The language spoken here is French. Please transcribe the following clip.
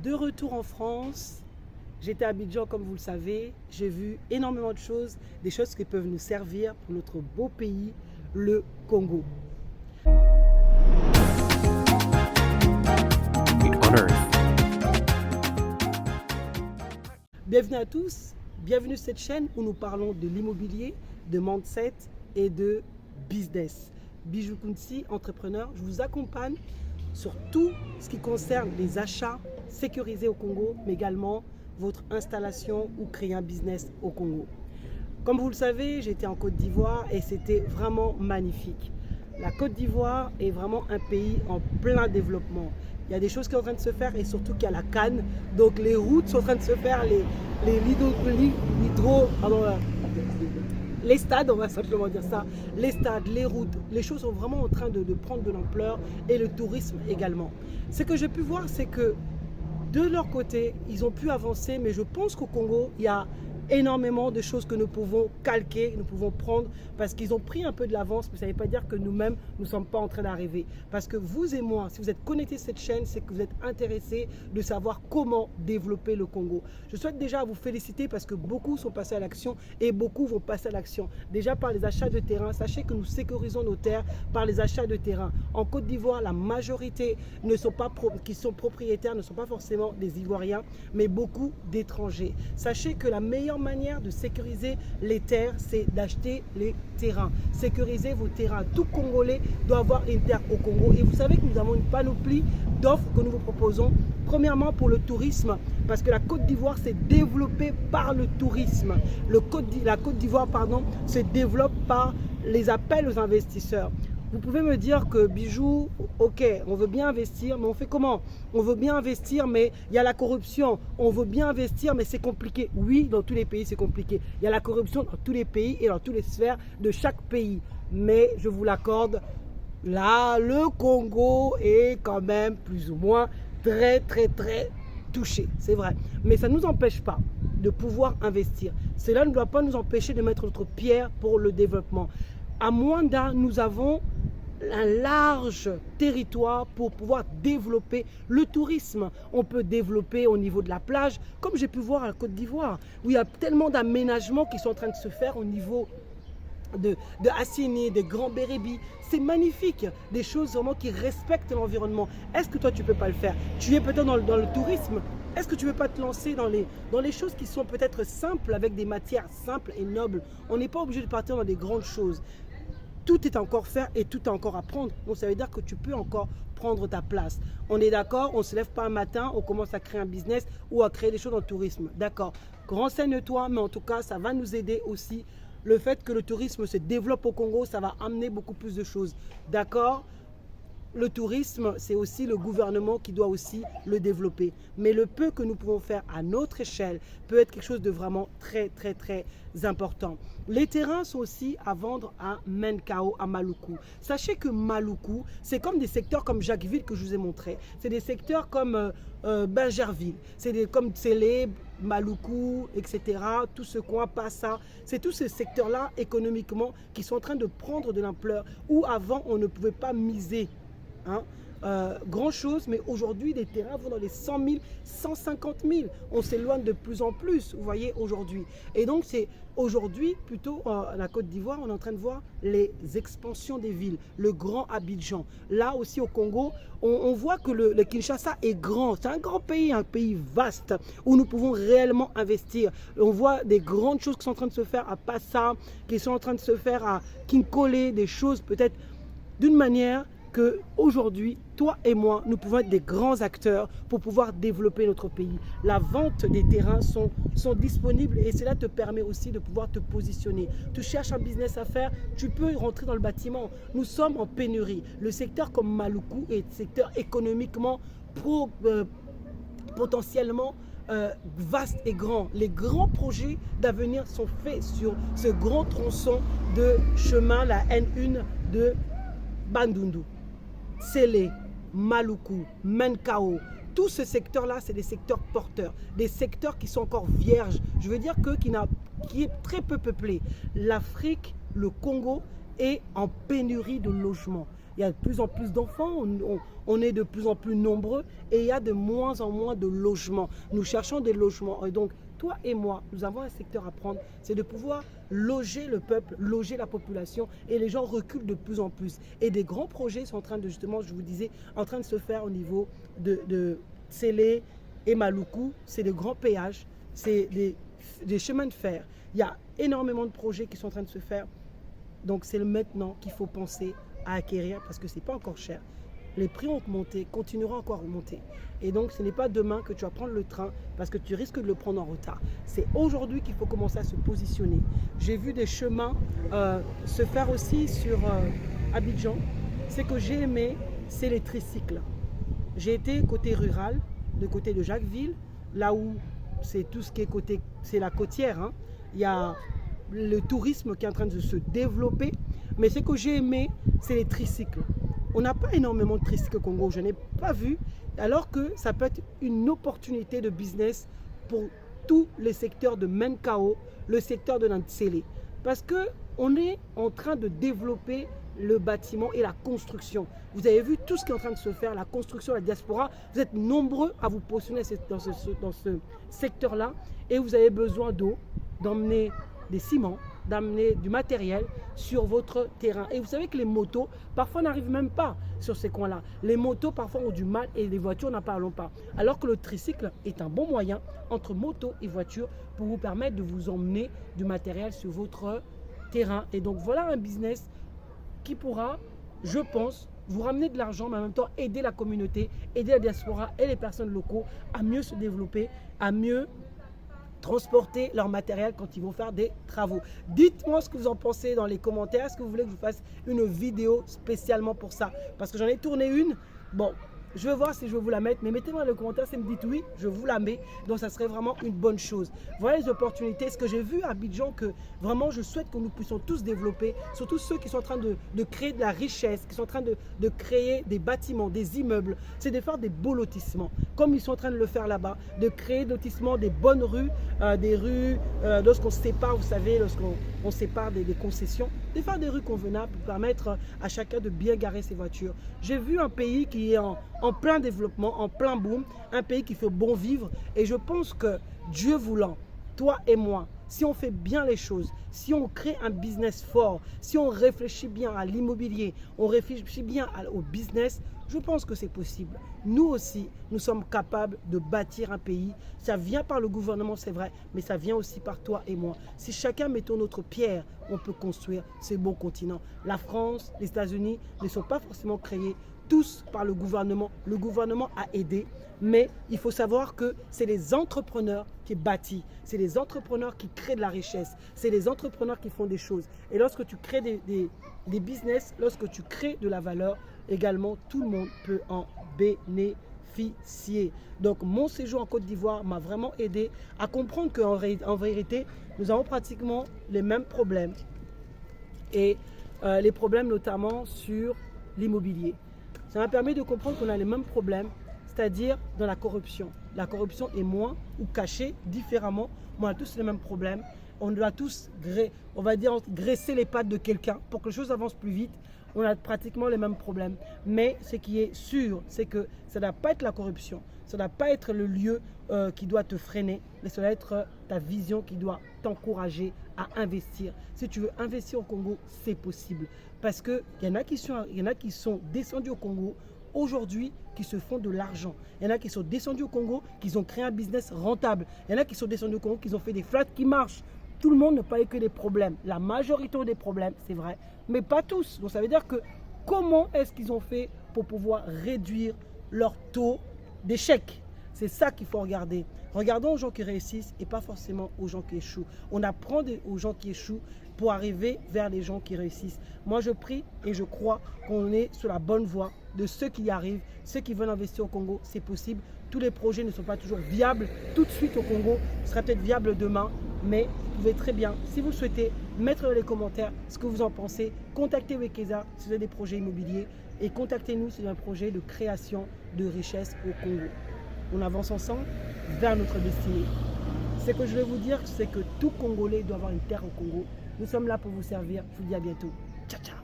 De retour en France, j'étais à Abidjan comme vous le savez, j'ai vu énormément de choses, des choses qui peuvent nous servir pour notre beau pays, le Congo. Bienvenue à tous, bienvenue sur cette chaîne où nous parlons de l'immobilier, de mindset et de business. Bijou Kounsi, entrepreneur, je vous accompagne sur tout ce qui concerne les achats sécurisés au Congo, mais également votre installation ou créer un business au Congo. Comme vous le savez, j'étais en Côte d'Ivoire et c'était vraiment magnifique. La Côte d'Ivoire est vraiment un pays en plein développement. Il y a des choses qui sont en train de se faire et surtout qu'il y a la canne. Donc les routes sont en train de se faire, les stades, on va simplement dire ça, les stades, les routes, les choses sont vraiment en train de prendre de l'ampleur et le tourisme également. Ce que j'ai pu voir, c'est que de leur côté, ils ont pu avancer, mais je pense qu'au Congo, il y a énormément de choses que nous pouvons calquer, nous pouvons prendre parce qu'ils ont pris un peu de l'avance, mais ça ne veut pas dire que nous-mêmes, nous ne sommes pas en train d'arriver. Parce que vous et moi, si vous êtes connectés à cette chaîne, c'est que vous êtes intéressés de savoir comment développer le Congo. Je souhaite déjà vous féliciter parce que beaucoup sont passés à l'action et beaucoup vont passer à l'action. Déjà par les achats de terrain, sachez que nous sécurisons nos terres par les achats de terrain. En Côte d'Ivoire, la majorité qui sont propriétaires ne sont pas forcément des Ivoiriens, mais beaucoup d'étrangers. Sachez que la meilleure manière de sécuriser les terres, c'est d'acheter les terrains. Sécuriser vos terrains. Tout Congolais doit avoir une terre au Congo. Et vous savez que nous avons une panoplie d'offres que nous vous proposons. Premièrement, pour le tourisme, parce que la Côte d'Ivoire s'est développée par le tourisme. La Côte d'Ivoire, se développe par les appels aux investisseurs. Vous pouvez me dire que Bijou, ok, on veut bien investir, mais on fait comment? On veut bien investir, mais il y a la corruption. On veut bien investir, mais c'est compliqué. Oui, dans tous les pays, c'est compliqué. Il y a la corruption dans tous les pays et dans toutes les sphères de chaque pays. Mais je vous l'accorde, là, le Congo est quand même plus ou moins très touché. C'est vrai. Mais ça ne nous empêche pas de pouvoir investir. Cela ne doit pas nous empêcher de mettre notre pierre pour le développement. À Mwanda, nous avons un large territoire pour pouvoir développer le tourisme. On peut développer au niveau de la plage, comme j'ai pu voir à la Côte d'Ivoire, où il y a tellement d'aménagements qui sont en train de se faire au niveau de Assini, de Grand Bérébi. C'est magnifique, des choses vraiment qui respectent l'environnement. Est-ce que toi tu ne peux pas le faire? Tu es peut-être dans le tourisme. Est-ce que tu ne veux pas te lancer dans les choses qui sont peut-être simples, avec des matières simples et nobles? On n'est pas obligé de partir dans des grandes choses. Tout est encore faire et tout est encore à prendre. Donc ça veut dire que tu peux encore prendre ta place. On est d'accord, on ne se lève pas un matin, on commence à créer un business ou à créer des choses dans le tourisme. D'accord, renseigne-toi, mais en tout cas, ça va nous aider aussi. Le fait que le tourisme se développe au Congo, ça va amener beaucoup plus de choses. D'accord? Le tourisme, c'est aussi le gouvernement qui doit aussi le développer. Mais le peu que nous pouvons faire à notre échelle peut être quelque chose de vraiment très important. Les terrains sont aussi à vendre à Menkao, à Maluku. Sachez que Maluku, c'est comme des secteurs comme Jacquesville que je vous ai montré. C'est des secteurs comme Bingerville. C'est comme Tsélé, Maluku, etc. Tout ce coin, Passa. C'est tous ces secteurs-là économiquement qui sont en train de prendre de l'ampleur. Où avant, on ne pouvait pas miser grand chose, mais aujourd'hui les terrains vont dans les 100 000, 150 000. On s'éloigne de plus en plus, vous voyez, aujourd'hui. Et donc c'est aujourd'hui plutôt la Côte d'Ivoire, on est en train de voir les expansions des villes, le grand Abidjan. Là aussi au Congo, on voit que le Kinshasa est grand, c'est un grand pays, un pays vaste où nous pouvons réellement investir. On voit des grandes choses qui sont en train de se faire à Passa, qui sont en train de se faire à Kinkole, des choses peut-être d'une manière que aujourd'hui, toi et moi, nous pouvons être des grands acteurs pour pouvoir développer notre pays. La vente des terrains sont disponibles et cela te permet aussi de pouvoir te positionner. Tu cherches un business à faire, tu peux rentrer dans le bâtiment. Nous sommes en pénurie. Le secteur comme Maluku est un secteur économiquement potentiellement vaste et grand. Les grands projets d'avenir sont faits sur ce grand tronçon de chemin, la N1 de Bandundu. Tsélé, Maluku, Menkao, tout ce secteur-là, c'est des secteurs porteurs, des secteurs qui sont encore vierges. Je veux dire qui est très peu peuplé. L'Afrique, le Congo est en pénurie de logements. il y a de plus en plus d'enfants, on est de plus en plus nombreux et il y a de moins en moins de logements. Nous cherchons des logements et donc toi et moi, nous avons un secteur à prendre, c'est de pouvoir loger le peuple, loger la population et les gens reculent de plus en plus. Et des grands projets sont en train de, justement, je vous disais, en train de se faire au niveau de Tsélé et Maluku. C'est de grands péages, c'est des chemins de fer. Il y a énormément de projets qui sont en train de se faire. Donc c'est maintenant qu'il faut penser à acquérir parce que ce n'est pas encore cher. Les prix ont augmenté, continueront encore à augmenter. Et donc, ce n'est pas demain que tu vas prendre le train parce que tu risques de le prendre en retard. C'est aujourd'hui qu'il faut commencer à se positionner. J'ai vu des chemins se faire aussi sur Abidjan. Ce que j'ai aimé, c'est les tricycles. J'ai été côté rural, de côté de Jacquesville, là où c'est tout ce qui est côté, c'est la côtière. Hein. Il y a le tourisme qui est en train de se développer. Mais ce que j'ai aimé, c'est les tricycles. On n'a pas énormément de tricycles au Congo, je n'ai pas vu, alors que ça peut être une opportunité de business pour tous les secteurs de Menkao, le secteur de Nantsele. Parce qu'on est en train de développer le bâtiment et la construction. Vous avez vu tout ce qui est en train de se faire, la construction, la diaspora. Vous êtes nombreux à vous positionner dans ce secteur-là et vous avez besoin d'eau, d'emmener des ciments, d'amener du matériel sur votre terrain. Et vous savez que les motos, parfois n'arrivent même pas sur ces coins-là. Les motos, parfois, ont du mal et les voitures, n'en parlons pas. Alors que le tricycle est un bon moyen entre moto et voiture pour vous permettre de vous emmener du matériel sur votre terrain. Et donc, voilà un business qui pourra, je pense, vous ramener de l'argent, mais en même temps aider la communauté, aider la diaspora et les personnes locaux à mieux se développer, à mieux transporter leur matériel quand ils vont faire des travaux. Dites-moi ce que vous en pensez dans les commentaires. Est-ce que vous voulez que je vous fasse une vidéo spécialement pour ça? Parce que j'en ai tourné une. Bon, je vais voir si je vais vous la mettre. Mais mettez-moi dans les commentaires si vous me dites oui, je vous la mets. Donc, ça serait vraiment une bonne chose. Voilà les opportunités. Ce que j'ai vu à Abidjan, que vraiment, je souhaite que nous puissions tous développer. Surtout ceux qui sont en train de créer de la richesse, qui sont en train de créer des bâtiments, des immeubles. C'est de faire des beaux lotissements. Comme ils sont en train de le faire là-bas. De créer des lotissements, des bonnes rues, des rues, lorsqu'on se sépare, vous savez, lorsqu'on sépare des concessions. De faire des rues convenables pour permettre à chacun de bien garer ses voitures. J'ai vu un pays qui est en plein développement, en plein boom, un pays qui fait bon vivre et je pense que Dieu voulant, toi et moi, si on fait bien les choses, si on crée un business fort, si on réfléchit bien à l'immobilier, on réfléchit bien au business, je pense que c'est possible. Nous aussi, nous sommes capables de bâtir un pays. Ça vient par le gouvernement, c'est vrai, mais ça vient aussi par toi et moi. Si chacun mettons notre pierre, on peut construire ce beau continent. La France, les États-Unis ne sont pas forcément créés tous par le gouvernement. Le gouvernement a aidé, mais il faut savoir que c'est les entrepreneurs qui bâtissent, c'est les entrepreneurs qui créent de la richesse, c'est les entrepreneurs qui font des choses. Et lorsque tu crées des business, lorsque tu crées de la valeur, également tout le monde peut en bénéficier. Donc mon séjour en Côte d'Ivoire m'a vraiment aidé à comprendre qu'en vérité, nous avons pratiquement les mêmes problèmes. Et les problèmes notamment sur l'immobilier. Ça m'a permis de comprendre qu'on a les mêmes problèmes, c'est-à-dire dans la corruption. La corruption est moins ou cachée différemment, mais on a tous les mêmes problèmes. On doit tous, on va dire, graisser les pattes de quelqu'un pour que les choses avancent plus vite. On a pratiquement les mêmes problèmes. Mais ce qui est sûr, c'est que ça ne doit pas être la corruption. Ça ne doit pas être le lieu qui doit te freiner, mais ça doit être ta vision qui doit t'encourager à investir. Si tu veux investir au Congo, c'est possible. Parce qu'il y en a qui sont descendus au Congo aujourd'hui, qui se font de l'argent. Il y en a qui sont descendus au Congo, qui ont créé un business rentable. Il y en a qui sont descendus au Congo, qui ont fait des flats qui marchent. Tout le monde n'a pas eu que des problèmes. La majorité ont des problèmes, c'est vrai, mais pas tous. Donc ça veut dire que comment est-ce qu'ils ont fait pour pouvoir réduire leur taux d'échec? C'est ça qu'il faut regarder. Regardons aux gens qui réussissent et pas forcément aux gens qui échouent. On apprend aux gens qui échouent pour arriver vers les gens qui réussissent. Moi, je prie et je crois qu'on est sur la bonne voie de ceux qui y arrivent, ceux qui veulent investir au Congo, c'est possible. Tous les projets ne sont pas toujours viables tout de suite au Congo. Ce sera peut-être viable demain, mais vous pouvez très bien, si vous le souhaitez, mettre dans les commentaires ce que vous en pensez. Contactez Wekeza si vous avez des projets immobiliers et contactez-nous si vous avez un projet de création de richesse au Congo. On avance ensemble vers notre destinée. Ce que je vais vous dire, c'est que tout Congolais doit avoir une terre au Congo. Nous sommes là pour vous servir. Je vous dis à bientôt. Ciao, ciao.